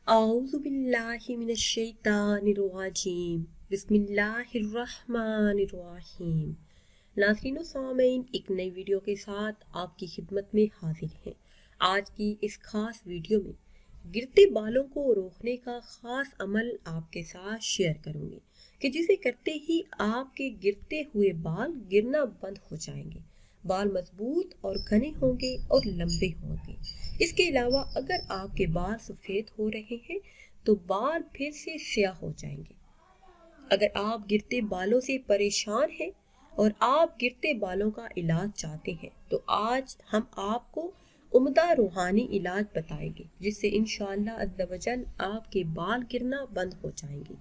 اعوذ باللہ من الشیطان الرجیم بسم اللہ الرحمن الرحیم۔ ناظرین و سامعین، ایک نئی ویڈیو کے ساتھ آپ کی خدمت میں حاضر ہیں۔ آج کی اس خاص ویڈیو میں گرتے بالوں کو روکنے کا خاص عمل آپ کے ساتھ شیئر کروں گی کہ جسے کرتے ہی آپ کے گرتے ہوئے بال گرنا بند ہو جائیں گے، بال مضبوط اور گھنے ہوں گے اور لمبے ہوں گے۔ اس کے علاوہ اگر آپ کے بال سفید ہو رہے ہیں تو بال پھر سے سیاہ ہو جائیں گے۔ اگر آپ گرتے بالوں سے پریشان ہیں اور آپ گرتے بالوں کا علاج چاہتے ہیں تو آج ہم آپ کو عمدہ روحانی علاج بتائیں گے جس سے انشاءاللہ عز و جل آپ کے بال گرنا بند ہو جائیں گے۔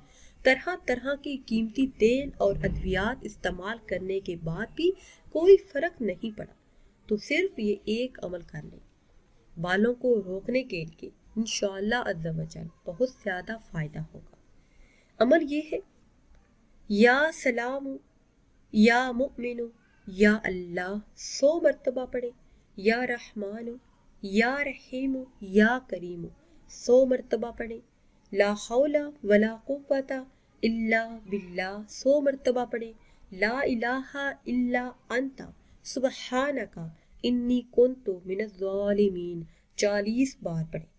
طرح طرح کے قیمتی تیل اور ادویات استعمال کرنے کے بعد بھی کوئی فرق نہیں پڑا تو صرف یہ ایک عمل کر لیں، بالوں کو روکنے کے لیے انشاءاللہ عز و جل بہت زیادہ فائدہ ہوگا۔ عمل یہ ہے، یا سلام یا مؤمن یا اللہ 100 مرتبہ پڑھیں، یا رحمان یا رحیم یا کریم 100 مرتبہ پڑھیں، لا حول ولا قوت الا باللہ 100 مرتبہ پڑھیں، لا الہ الا انت سبحانک انی کنت من الظالمین 40 بار پڑھیں۔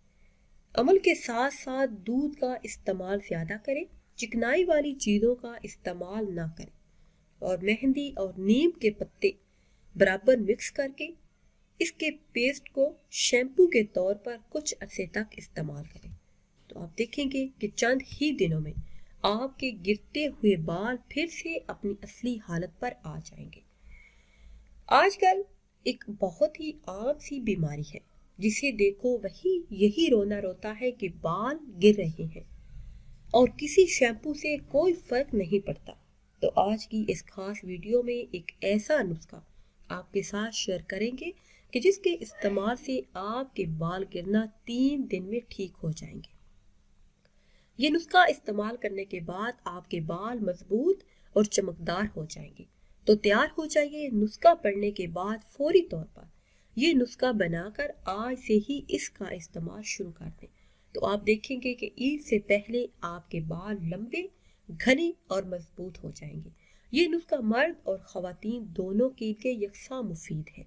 عمل کے ساتھ ساتھ دودھ کا استعمال زیادہ کریں، چکنائی والی چیزوں کا استعمال نہ کریں، اور مہندی اور نیم کے پتے برابر مکس کر کے اس کے پیسٹ کو شیمپو کے طور پر کچھ عرصے تک استعمال کریں تو آپ دیکھیں گے کہ چند ہی دنوں میں آپ کے گرتے ہوئے بال پھر سے اپنی اصلی حالت پر آ جائیں گے۔ آج کل ایک بہت ہی عام سی بیماری ہے، جسے دیکھو وہی یہی رونا روتا ہے کہ بال گر رہے ہیں اور کسی شیمپو سے کوئی فرق نہیں پڑتا۔ تو آج کی اس خاص ویڈیو میں ایک ایسا نسخہ آپ کے ساتھ شیئر کریں گے کہ جس کے استعمال سے آپ کے بال گرنا 3 دن میں ٹھیک ہو جائیں گے۔ یہ نسخہ استعمال کرنے کے بعد آپ کے بال مضبوط اور چمکدار ہو جائیں گے۔ تو تیار ہو جائیے، نسخہ پڑھنے کے بعد فوری طور پر یہ نسخہ بنا کر آج سے ہی اس کا استعمال شروع کر دیں تو آپ دیکھیں گے کہ عید سے پہلے آپ کے بال لمبے، گھنے اور مضبوط ہو جائیں گے۔ یہ نسخہ مرد اور خواتین دونوں کے لیے یکساں مفید ہے۔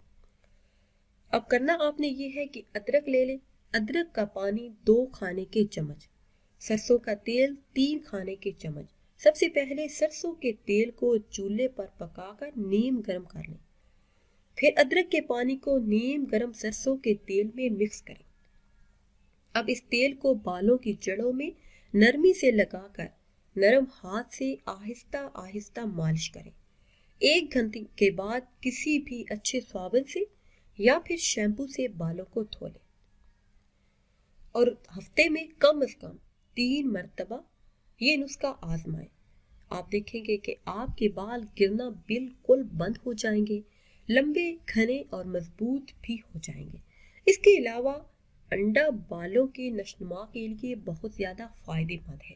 اب کرنا آپ نے یہ ہے کہ ادرک لے لیں، ادرک کا پانی 2 کھانے کے چمچ، سرسوں کا تیل 3 کھانے کے چمچ۔ سب سے پہلے سرسوں کے تیل کو چولہے پر پکا کر نیم گرم کر لیں، پھر ادرک کے پانی کو نیم گرم سرسوں کے تیل میں مکس کریں۔ اب اس تیل کو بالوں کی جڑوں میں نرمی سے لگا کر نرم ہاتھ سے آہستہ آہستہ مالش کریں۔ 1 گھنٹے کے بعد کسی بھی اچھے صابن سے یا پھر شیمپو سے بالوں کو دھو لیں اور ہفتے میں کم از کم 3 مرتبہ یہ نسخہ آزمائیں۔ آپ دیکھیں گے کہ آپ کے بال گرنا بالکل بند ہو جائیں گے، لمبے، گھنے اور مضبوط بھی ہو جائیں گے۔ اس کے علاوہ انڈا بالوں کے نشوونما کے لیے بہت زیادہ فائدہ مند ہے۔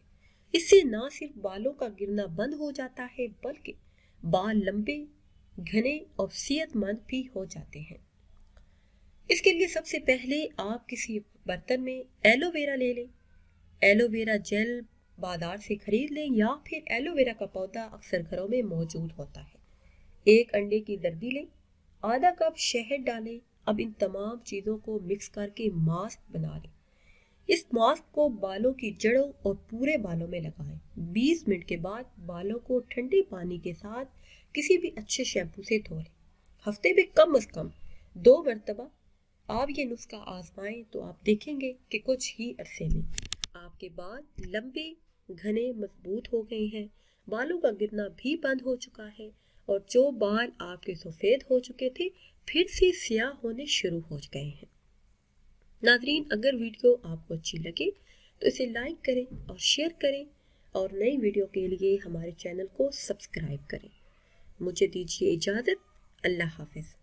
اس سے نہ صرف بالوں کا گرنا بند ہو جاتا ہے بلکہ بال لمبے، گھنے اور صحت مند بھی ہو جاتے ہیں۔ اس کے لیے سب سے پہلے آپ کسی برتن میں ایلو ویرا لے لیں۔ ایلو ویرا جیل بازار سے خرید لیں یا پھر ایلو ویرا کا پودا اکثر گھروں میں موجود ہوتا ہے۔ 1 انڈے کی زردی لیں، آدھا کپ شہد ڈالیں۔ اب ان تمام چیزوں کو مکس کر کے ماسک بنا لیں۔ اس ماسک کو بالوں کی جڑوں اور پورے بالوں میں لگائیں۔ 20 منٹ کے بعد بالوں کو ٹھنڈے پانی کے ساتھ کسی بھی اچھے شیمپو سے دھو لیں۔ ہفتے میں کم از کم 2 مرتبہ آپ یہ نسخہ آزمائیں تو آپ دیکھیں گے کہ کچھ ہی عرصے میں آپ کے بال لمبے، گھنے، مضبوط ہو گئے ہیں، بالوں کا گرنا بھی بند ہو چکا ہے اور جو بال آپ کے سفید ہو چکے تھے پھر سے سیاہ ہونے شروع ہو گئے ہیں۔ ناظرین، اگر ویڈیو آپ کو اچھی لگے تو اسے لائک کریں اور شیئر کریں اور نئی ویڈیو کے لیے ہمارے چینل کو سبسکرائب کریں۔ مجھے دیجیے اجازت، اللہ حافظ۔